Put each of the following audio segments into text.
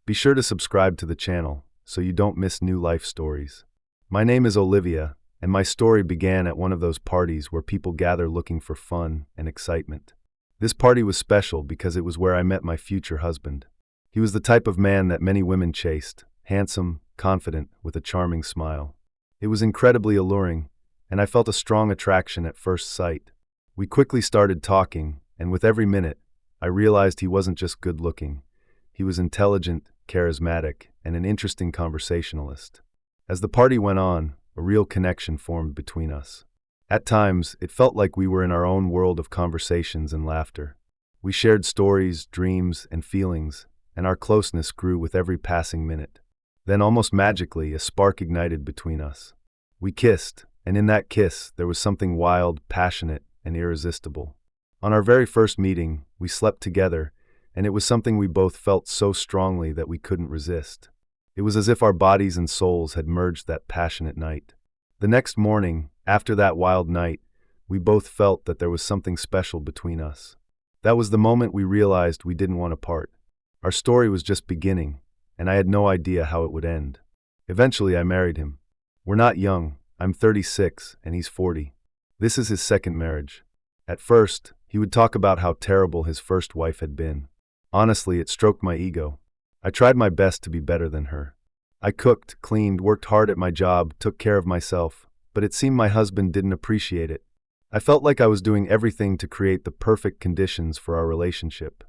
Be sure to subscribe to the channel so you don't miss new life stories. My name is Olivia, and my story began at one of those parties where people gather looking for fun and excitement. This party was special because it was where I met my future husband. He was the type of man that many women chased, handsome, confident, with a charming smile. It was incredibly alluring, and I felt a strong attraction at first sight. We quickly started talking, and with every minute, I realized he wasn't just good-looking. He was intelligent, charismatic, and an interesting conversationalist. As the party went on, a real connection formed between us. At times, it felt like we were in our own world of conversations and laughter. We shared stories, dreams, and feelings, and our closeness grew with every passing minute. Then, almost magically, a spark ignited between us. We kissed, and in that kiss, there was something wild, passionate, and irresistible. On our very first meeting, we slept together, and it was something we both felt so strongly that we couldn't resist. It was as if our bodies and souls had merged that passionate night. The next morning, after that wild night, we both felt that there was something special between us. That was the moment we realized we didn't want to part. Our story was just beginning, and I had no idea how it would end. Eventually, I married him. We're not young. I'm 36, and he's 40. This is his second marriage. At first, he would talk about how terrible his first wife had been. Honestly, it stroked my ego. I tried my best to be better than her. I cooked, cleaned, worked hard at my job, took care of myself, but it seemed my husband didn't appreciate it. I felt like I was doing everything to create the perfect conditions for our relationship,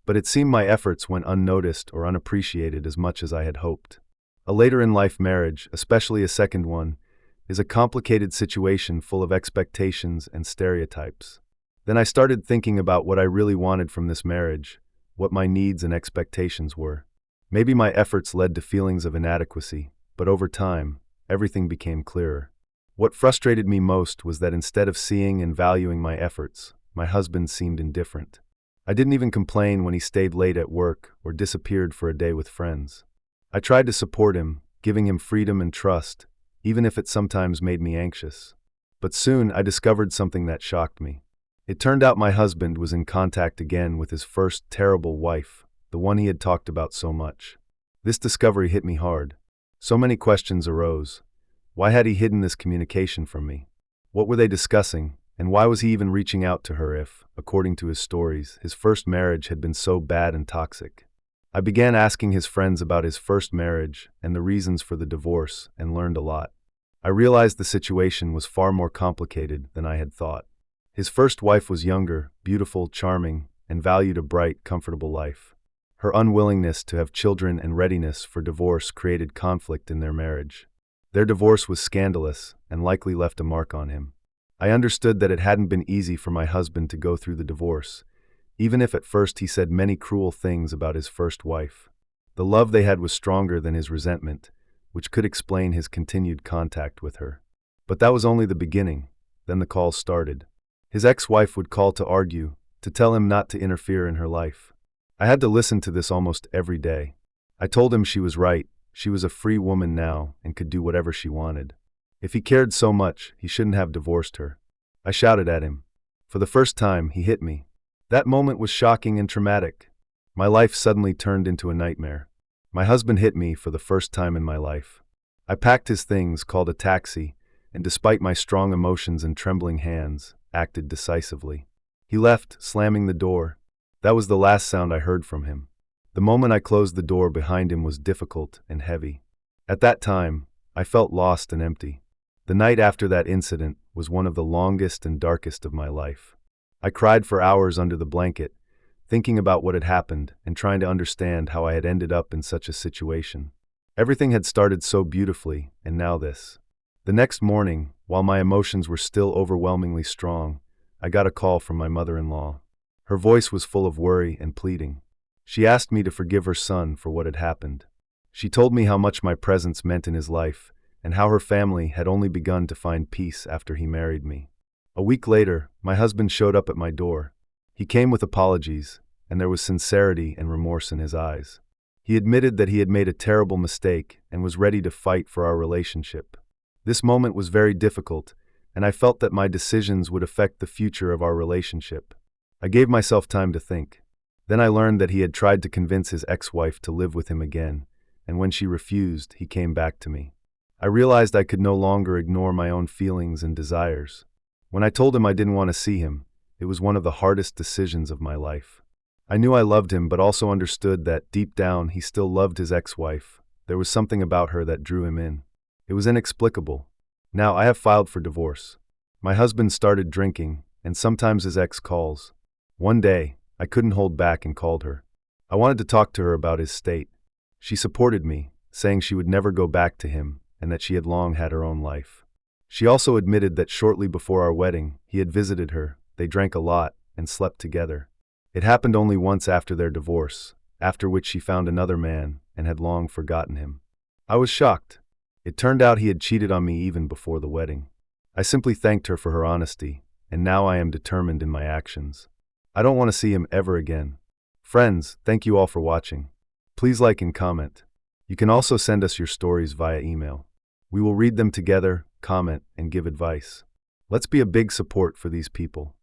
but it seemed my efforts went unnoticed or unappreciated as much as I had hoped. A later-in-life marriage, especially a second one, is a complicated situation full of expectations and stereotypes. Then I started thinking about what I really wanted from this marriage, what my needs and expectations were. Maybe my efforts led to feelings of inadequacy, but over time, everything became clearer. What frustrated me most was that instead of seeing and valuing my efforts, my husband seemed indifferent. I didn't even complain when he stayed late at work or disappeared for a day with friends. I tried to support him, giving him freedom and trust, even if it sometimes made me anxious. But soon I discovered something that shocked me. It turned out my husband was in contact again with his first terrible wife, the one he had talked about so much. This discovery hit me hard. So many questions arose. Why had he hidden this communication from me? What were they discussing, and why was he even reaching out to her if, according to his stories, his first marriage had been so bad and toxic? I began asking his friends about his first marriage and the reasons for the divorce and learned a lot. I realized the situation was far more complicated than I had thought. His first wife was younger, beautiful, charming, and valued a bright, comfortable life. Her unwillingness to have children and readiness for divorce created conflict in their marriage. Their divorce was scandalous and likely left a mark on him. I understood that it hadn't been easy for my husband to go through the divorce, even if at first he said many cruel things about his first wife. The love they had was stronger than his resentment, which could explain his continued contact with her. But that was only the beginning. Then the calls started. His ex-wife would call to argue, to tell him not to interfere in her life. I had to listen to this almost every day. I told him she was right. She was a free woman now and could do whatever she wanted. If he cared so much, he shouldn't have divorced her. I shouted at him. For the first time, he hit me. That moment was shocking and traumatic. My life suddenly turned into a nightmare. My husband hit me for the first time in my life. I packed his things, called a taxi, and despite my strong emotions and trembling hands, acted decisively. He left, slamming the door. That was the last sound I heard from him. The moment I closed the door behind him was difficult and heavy. At that time, I felt lost and empty. The night after that incident was one of the longest and darkest of my life. I cried for hours under the blanket, thinking about what had happened and trying to understand how I had ended up in such a situation. Everything had started so beautifully, and now this. The next morning, while my emotions were still overwhelmingly strong, I got a call from my mother-in-law. Her voice was full of worry and pleading. She asked me to forgive her son for what had happened. She told me how much my presence meant in his life, and how her family had only begun to find peace after he married me. A week later, my husband showed up at my door. He came with apologies, and there was sincerity and remorse in his eyes. He admitted that he had made a terrible mistake and was ready to fight for our relationship. This moment was very difficult, and I felt that my decisions would affect the future of our relationship. I gave myself time to think. Then I learned that he had tried to convince his ex-wife to live with him again, and when she refused, he came back to me. I realized I could no longer ignore my own feelings and desires. When I told him I didn't want to see him, it was one of the hardest decisions of my life. I knew I loved him, but also understood that, deep down, he still loved his ex-wife. There was something about her that drew him in. It was inexplicable. Now, I have filed for divorce. My husband started drinking, and sometimes his ex calls. One day, I couldn't hold back and called her. I wanted to talk to her about his state. She supported me, saying she would never go back to him, and that she had long had her own life. She also admitted that shortly before our wedding, he had visited her, they drank a lot, and slept together. It happened only once after their divorce, after which she found another man, and had long forgotten him. I was shocked. It turned out he had cheated on me even before the wedding. I simply thanked her for her honesty, and now I am determined in my actions. I don't want to see him ever again. Friends, thank you all for watching. Please like and comment. You can also send us your stories via email. We will read them together, comment, and give advice. Let's be a big support for these people.